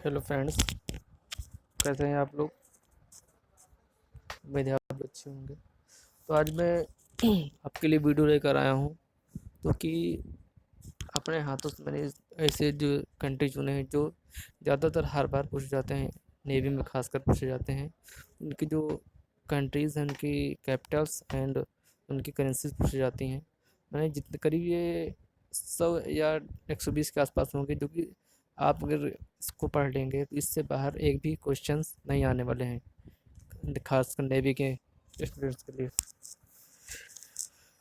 Hello friends, कैसे हैं आप लोग। उम्मीद है आप अच्छे होंगे। तो आज मैं आपके लिए वीडियो लेकर आया हूँ। तो कि अपने हाथों से मैंने ऐसे जो कंट्री चुने हैं जो ज़्यादातर हर बार पूछे जाते हैं, नेवी में खासकर पूछे जाते हैं। उनकी जो कंट्रीज़ हैं उनकी कैपिटल्स एंड उनकी करेंसीज पूछी जाती हैं। मैंने जितने करीब ये 100 या 120 के आसपास होंगे, जो कि आप अगर इसको पढ़ लेंगे तो इससे बाहर एक भी क्वेश्चंस नहीं आने वाले हैं, खासकर नेवी के स्टूडेंट्स के लिए।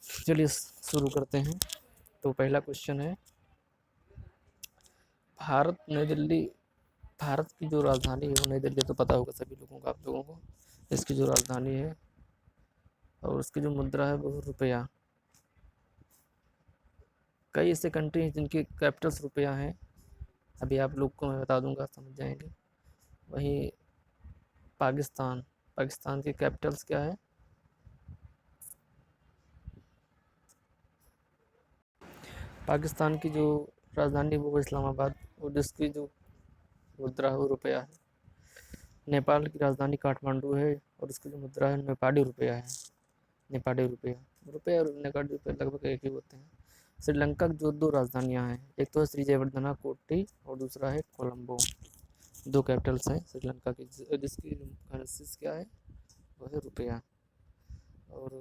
चलिए शुरू करते हैं। तो पहला क्वेश्चन है, भारत नई दिल्ली भारत की जो राजधानी है वो नई दिल्ली, तो पता होगा सभी लोगों को, आप लोगों को। इसकी जो राजधानी है और उसकी जो मुद्रा है वो रुपया। कई ऐसे कंट्री हैं जिनकी कैपिटल्स रुपया हैं, अभी आप लोग को मैं बता दूंगा, समझ जाएंगे। वहीं पाकिस्तान पाकिस्तान की कैपिटल्स क्या है? पाकिस्तान की जो राजधानी वो इस्लामाबाद, और जिसकी जो मुद्रा है वो रुपया है। नेपाल की राजधानी काठमांडू है और उसकी जो मुद्रा है नेपाली रुपया है। नेपाली रुपया रुपया और नेपाली रुपया लगभग एक ही होते हैं। श्रीलंका की जो दो राजधानियां हैं, एक तो है श्री जयवर्धना कोट्टी और दूसरा है कोलंबो। दो कैपिटल्स हैं श्रीलंका की, जिसकी करेंसीज क्या है, वो है रुपया। और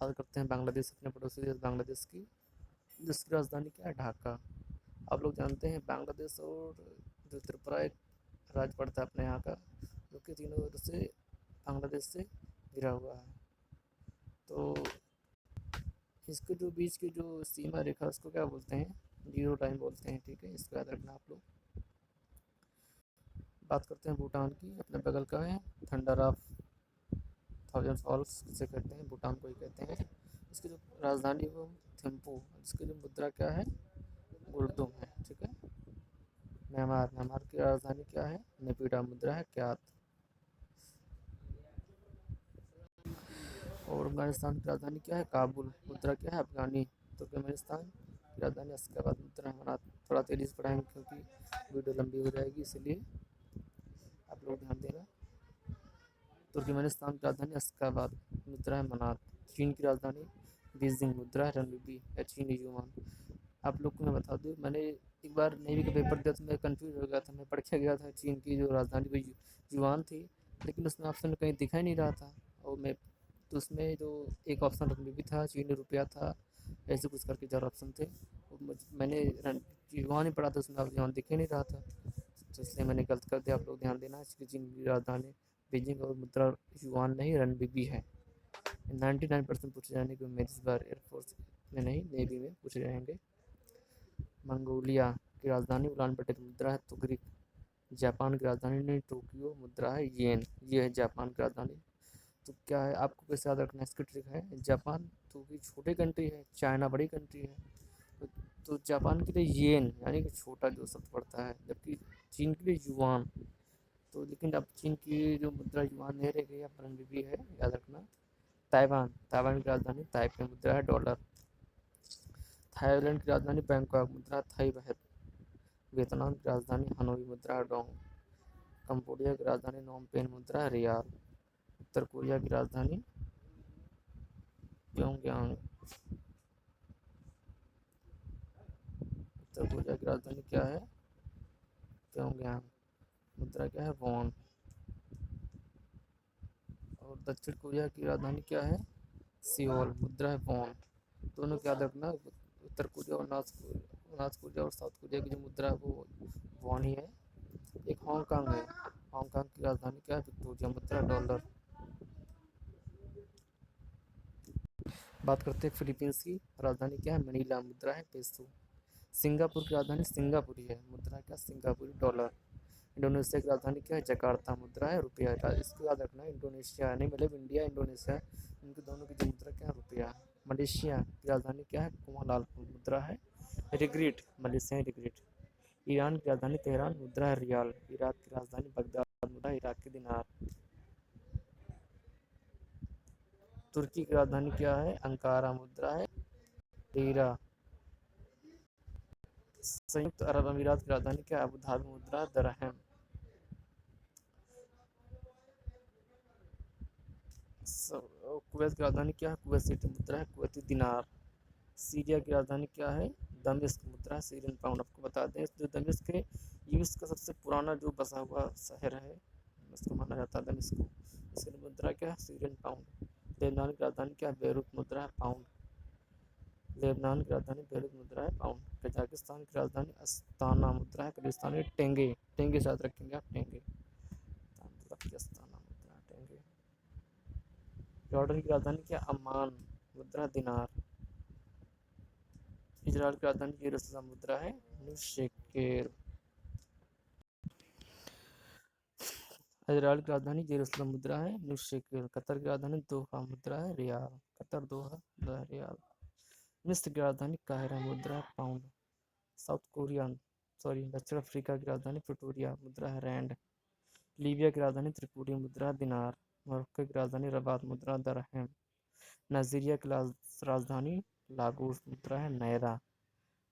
बात करते हैं बांग्लादेश, अपने पड़ोसी देश बांग्लादेश की, जिसकी राजधानी क्या है, ढाका। आप लोग जानते हैं बांग्लादेश और जो त्रिपुरा एक राज्य पड़ता है अपने यहाँ का, जो कि तीनों ओर से बांग्लादेश से घिरा हुआ है। तो इसके जो बीच की जो सीमा रेखा उसको क्या बोलते हैं, जीरो टाइम बोलते हैं। ठीक है, इसको याद रखना आप लोग। बात करते हैं भूटान की, अपने बगल का है। थंडर ऑफ थाउजेंड फॉल्स जिसे कहते हैं, भूटान को ही कहते हैं। इसकी जो राजधानी वो थिम्पू, जिसकी जो मुद्रा क्या है, गुल्टुम है। ठीक है। म्यांमार की राजधानी क्या है, नेपिडा, मुद्रा है क्यात। और अफगानिस्तान की राजधानी क्या है, काबुल, मुद्रा क्या है, अफगानी। तुर्कमेनिस्तान की राजधानी अश्गाबाद, मुद्रा है। थोड़ा तेज़ी से पढ़ाएंगे क्योंकि वीडियो लंबी हो जाएगी, इसलिए आप लोग ध्यान देना। तुर्कमेनिस्तान की राजधानी अश्गाबाद, मुद्रा है मनात। चीन की राजधानी बीजिंग, मुद्रा है रनबी या चीनी युआन। आप लोग को मैं बता दूँ, मैंने एक बार नेवी का पेपर दिया तो मैं कंफ्यूज हो गया था। मैं पढ़ के गया था चीन की जो राजधानी वो युआन थी, लेकिन उसमें ऑप्शन कहीं दिखा ही नहीं रहा था। और मैं तो उसमें जो एक ऑप्शन रनबी था, चीनी रुपया था, ऐसे कुछ करके 4 ऑप्शन थे। मैंने युआन ही पढ़ा था, उसमें युआन दिख ही नहीं रहा था, तो इसलिए मैंने गलत कर दिया। आप लोग ध्यान देना। इसकी चीन की राजधानी बीजिंग और मुद्रा युआन नहीं रनबी है। 99% पूछे जाने की उम्मीद इस बार एयरफोर्स में नहीं, नेवी में पूछे जाएंगे। मंगोलिया की राजधानी उलानबटर, मुद्रा है तुगरिक। जापान की राजधानी नहीं टोक्यो, मुद्रा है येन। ये है जापान की राजधानी। तो क्या है, आपको कैसे याद रखना है, इसकी ट्रिक है। जापान तो की छोटी कंट्री है, चाइना बड़ी कंट्री है। तो, तो जापान के लिए येन यानी कि छोटा जो शब्द पड़ता है, जबकि चीन के लिए युआन। तो लेकिन अब चीन की जो मुद्रा युआन नहीं रह गई, अब रनबी है, याद रखना। ताइवान की राजधानी ताइपे, मुद्रा है डॉलर। थाईलैंड की राजधानी बैंकॉक, मुद्रा थाई बहत। वियतनाम की राजधानी हनोई, मुद्रा डोंग। कंबोडिया की राजधानी नोमपेन, मुद्रा रियाल। उत्तर कोरिया की राजधानी प्योंगयांग। उत्तर कोरिया की राजधानी क्या है, प्योंगयांग, मुद्रा क्या है, वॉन। और दक्षिण कोरिया की राजधानी क्या है, सियोल, मुद्रा है वॉन। दोनों को याद रखना। उत्तर कोरिया और नॉर्थ कोरिया और साउथ कोरिया की जो मुद्रा है वो वॉन ही है। एक हांगकांग है, हांगकांग की राजधानी क्या है, विक्टोरिया, मुद्रा डॉलर। बात करते हैं फिलीपींस की, राजधानी क्या है, मनीला, मुद्रा है पेसो। सिंगापुर की राजधानी सिंगापुरी है, मुद्रा क्या, सिंगापुरी डॉलर। इंडोनेशिया की राजधानी क्या है, जकार्ता, मुद्रा है रुपया। इसको याद रखना है, इंडोनेशिया नहीं, मतलब इंडिया इंडोनेशिया, इनके दोनों की जो मुद्रा क्या है, रुपया। मलेशिया की राजधानी क्या है, कुआलालंपुर, मुद्रा है रिग्रेट, मलेशिया रिग्रेट। ईरान की राजधानी तेहरान, मुद्रा है रियाल। इराक की राजधानी बगदाद, मुद्रा इराक की दिनार। तुर्की की राजधानी क्या है, अंकारा, मुद्रा है लीरा। संयुक्त अरब अमीरात की राजधानी क्या है, अबू धाबी, मुद्रा दरहम। कुवैत की राजधानी क्या है? कुवैत सिटी मुद्रा है कुवैती दिनार। सीरिया की राजधानी क्या है? दमिश्क मुद्रा है सीरियन पाउंड। आपको बता दें जो दमिश्क है यूएस का सबसे पुराना जो बसा हुआ शहर है उसको माना जाता है दमिश्क को। इसकी मुद्रा क्या है? Syrian pound. लेबनान की राजधानी क्या है? बेरूत मुद्रा है पाउंड। लेबनान की राजधानी बेरूत मुद्रा है पाउंड। कजाकिस्तान की राजधानी अस्ताना मुद्रा है कजाकिस्तानी टेंगे। टेंगे साथ रखेंगे आप टेंगे। अस्ताना मुद्रा टेंगे। जॉर्डन की राजधानी क्या? अम्मान मुद्रा दिनार। इजराइल की राजधानी यरूशलेम मुद्रा है नुशेकेर। इजराइल की राजधानी यरूशलेम मुद्रा है नुशेकेर। कतर की राजधानी दोहा मुद्रा है रियाल। कतर दोहा रियाल। मिस्र की राजधानी काहिरा मुद्रा है पाउंड। साउथ कोरिया दक्षिण अफ्रीका की राजधानी प्रिटोरिया मुद्रा है रैंड। लीबिया की राजधानी त्रिपुरी मुद्रा दिनार। मोरक्को की राजधानी रबात मुद्रा दरहम। नाइजीरिया की राजधानी लागोस मुद्रा है नायरा।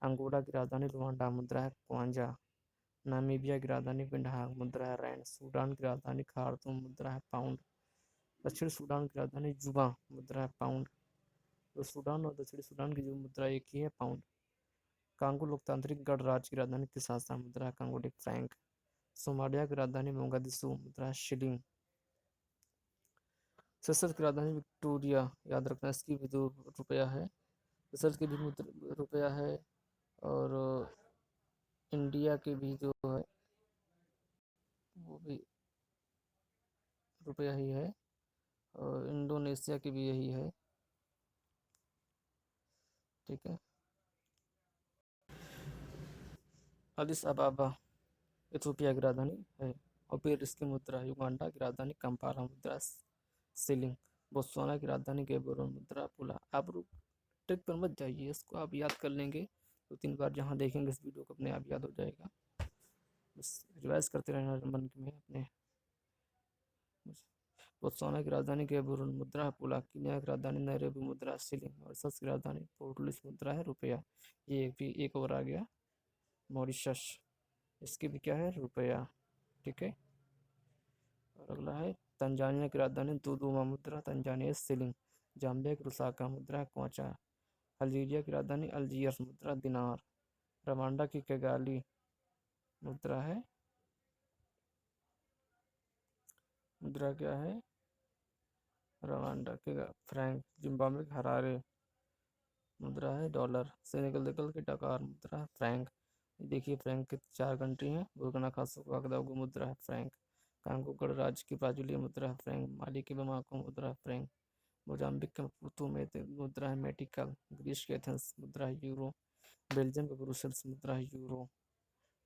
अंगोला की राजधानी रुवांडा मुद्रा है क्वांजा। नामीबिया की राजधानी पिंडहाग मुद्रा है रैंड। सूडान की राजधानी खार्तूम मुद्रा है पाउंड। दक्षिण सूडान की राजधानी जुबा मुद्रा है पाउंड। तो सूडान और दक्षिणी सूडान की जो मुद्रा एक ही है पाउंड। कांगो लोकतांत्रिक गणराज्य की राजधानी किसासा मुद्रा है कांगोडी फ्रैंक। सोमालिया की राजधानी मोगादिशु मुद्रा है शिलिंग। सेशल्स की राजधानी विक्टोरिया याद रखना इसकी भी जो रुपया है सेशल्स की भी रुपया है। और इंडिया के भी जो है वो भी रुपया ही है। और इंडोनेशिया की भी यही है। ठीक है। अदिस अबाबा इथियोपिया की राजधानी है। और फिर इसकी मुद्रा युगांडा की राजधानी कंपाला मुद्रा सिलिंग। बोत्सवाना की राजधानी गेबोरोन मुद्रा पुला। आप ट्रिक पर मत जाइए इसको आप याद कर लेंगे तो 3 बार जहाँ देखेंगे इस वीडियो को अपने आप याद हो जाएगा। बस रिवाइज करते रहना मन में अपने। बोत्सवाना की राजधानी गेबोरोन मुद्रा है पुला। कीनिया की राजधानी नैरोबी मुद्रा सिलिंग। और सस की राजधानी पोर्ट लुइस मुद्रा है रुपया। ये भी एक और आ गया मॉरिशस। इसकी भी क्या है? रुपया। ठीक है। और अगला है तंजानिया की राजधानी दुदुमा मुद्रा तंजानिया सिलिंग। जाम्बिया की रुसाका मुद्रा क्वाचा। अल्जीरिया की राजधानी अल्जीयर्स मुद्रा दिनार। रवांडा की किगाली मुद्रा है मुद्रा क्या है? रवांडा के फ्रैंक। जिम्बाब्वे की हरारे मुद्रा है डॉलर। सेनेगल की डकार मुद्रा है फ्रैंक। देखिए फ्रैंक के 4 कंट्री हैं। बुर्किना फासो का वगादुगु मुद्रा है फ्रैंक। कांगो गणराज्य की ब्राजीलियन मुद्रा है फ्रैंक। माली की बमाको मुद्रा है फ्रैंक। मोजाम्बिक के मपुतो में मुद्रा है मेटिकल। ग्रीस के एथेंस मुद्रा है यूरो। बेल्जियम के ब्रुसेल्स मुद्रा है यूरो।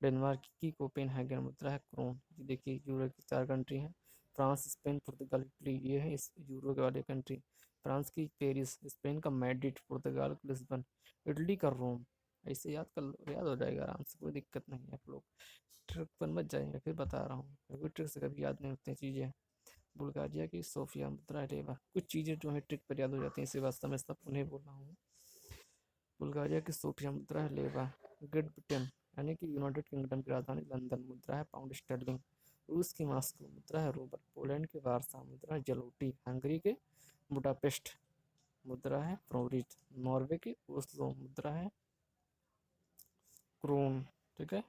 डेनमार्क की कोपेनहेगन मुद्रा है क्रोन। देखिए यूरो की 4 कंट्री हैं। फ्रांस स्पेन पुर्तगाल इटली ये है इस यूरो के वाले कंट्री। फ्रांस की पेरिस, स्पेन का मैड्रिड, पुर्तगाल का लिस्बन, इटली का रोम। ऐसे याद हो जाएगा आराम से, कोई दिक्कत नहीं है। आप लोग ट्रिक पर मत जाएंगे फिर बता रहा हूँ क्योंकि ट्रिक से कभी याद नहीं होती चीज़ें। बुल्गारिया की सोफिया मुद्रा लेवा। कुछ चीज़ें जो है ट्रिक पर याद हो जाती हैं इसी वास्ते मैं सब उन्हें बोल रहा हूँ। बुल्गारिया की सोफिया मुद्रा है लेवा। ग्रेट ब्रिटेन यानी कि यूनाइटेड किंगडम की राजधानी लंदन मुद्रा है पाउंड स्टर्लिंग। रूस की मॉस्को मुद्रा है रूबल। पोलैंड के वारसा मुद्रा है जलोटी। हंगरी के बुडापेस्ट मुद्रा है फ्लोरिट। नॉर्वे की ओस्लो मुद्रा है क्रोन। ठीक है।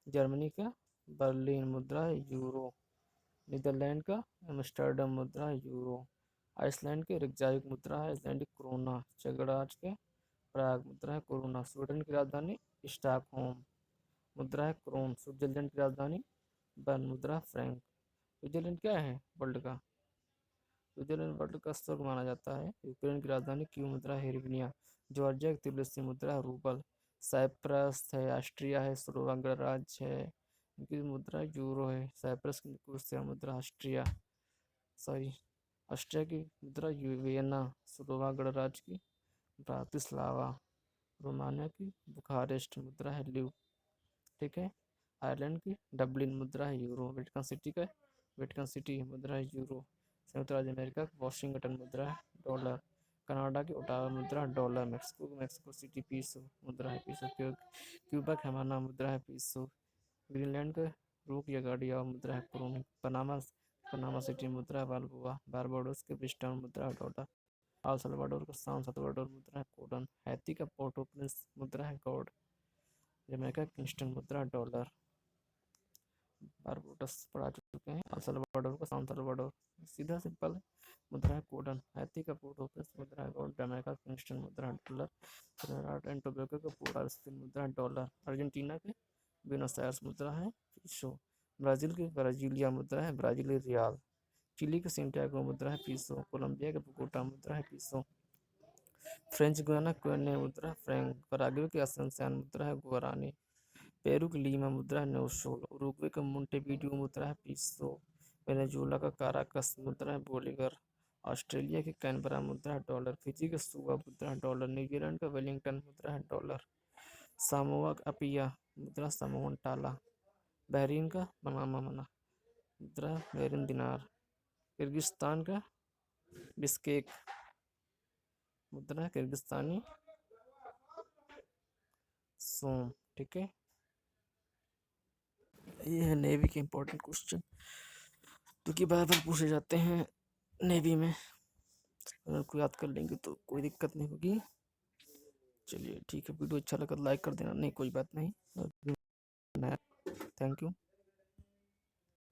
जर्मनी का बर्लिन मुद्रा है यूरो। नीदरलैंड का एम्स्टर्डम मुद्रा है यूरो। आइसलैंड के रिकजाविक मुद्रा है आइसलैंडिक क्रोना। चेक गणराज्य के प्राग मुद्रा है कोरोना। स्वीडन की राजधानी स्टॉकहोम मुद्रा है क्रोन। स्विट्जरलैंड की राजधानी बर्न मुद्रा फ्रैंक। स्विट्जरलैंड क्या है वर्ल्ड का? स्विट्जरलैंड वर्ल्ड का स्वर्ग माना जाता है। यूक्रेन की राजधानी क्यू मुद्रा हेर्विनिया। जॉर्जिया की तिब्लिसी मुद्रा रूबल। साइप्रस है, ऑस्ट्रिया है, स्लोवाक गणराज्य है, इनकी मुद्रा यूरो है। साइप्रस की निकोसिया मुद्रा ऑस्ट्रिया ऑस्ट्रिया की मुद्रा वियना। स्लोवाक गणराज्य की ब्रातिस्लावा। रोमानिया की बुखारेस्ट मुद्रा है ल्यू। ठीक है। आयरलैंड की डब्लिन मुद्रा है यूरो। वेटिकन सिटी मुद्रा है यूरो। संयुक्त राज्य अमेरिका की वॉशिंगटन मुद्रा है डॉलर। कनाडा की ओटावा मुद्रा डॉलर। मेक्सिको सिटी पीसो मुद्रा है पीसो। क्यूबा की हमाना मुद्रा है पीसो। ग्रीनलैंड का रूप या गाड़िया मुद्रा है क्रोन। पनामा पनामा सिटी मुद्रा है बाल्बोआ। बारबाडोस की ब्रिस्टन मुद्रा है डॉलर। अल सल्वाडोर का सान सल्वाडोर मुद्रा है कोडन। हैती का पोर्टो प्रिंस मुद्रा है गॉड। जमैका किंगस्टन मुद्रा डॉलर। बारबोडस पढ़ा चुके हैं। अल सल्वाडोर का सान सल्वाडोर सीधा सिंपल है, मुद्रा है कोडन। हैती का पोर्टो प्रिंस मुद्रा है गॉड। जमैका किंगस्टन मुद्रा डॉलर। ट्रिनिडाड एंड टोबैगो का पोर्ट स्पेन मुद्रा डॉलर। अर्जेंटीना के ब्यूनस आयर्स मुद्रा है पीसो। ब्राज़ील की ब्राज़ीलिया मुद्रा है ब्राज़ीली रियाल। चिली के सेंटियागो मुद्रा है पीसो। कोलंबिया के बोगोटा मुद्रा है पीसो। फ्रेंच गुयाना क्वेने मुद्रा फ्रैंक। पराग्वे की असेंसियान मुद्रा है गुआरानी। पेरू की लीमा मुद्रा है नौशोल। उरुग्वे का मोंटेविडियो मुद्रा है पीसो। वेनेजुएला का काराकस मुद्रा है बोलीवर। ऑस्ट्रेलिया की कैनबरा मुद्रा है डॉलर। फिजी का सुआ मुद्रा है डॉलर। न्यूजीलैंड का वेलिंगटन मुद्रा है डॉलर। सामोआ का अपिया मुद्रा सामोअन टाला। बहरीन का मनामा मना मुद्रा बहरीन दिनार। किर्गिस्तान का बिस्केक मुद्रा है किर्गिस्तानी सोम। ठीक है, ये है नेवी के इंपॉर्टेंट क्वेश्चन जो कि बार बार पूछे जाते हैं नेवी में। अगर कोई याद कर लेंगे तो कोई दिक्कत नहीं होगी। चलिए ठीक है, वीडियो अच्छा लगा तो लाइक कर देना। नहीं कोई बात नहीं। Thank you.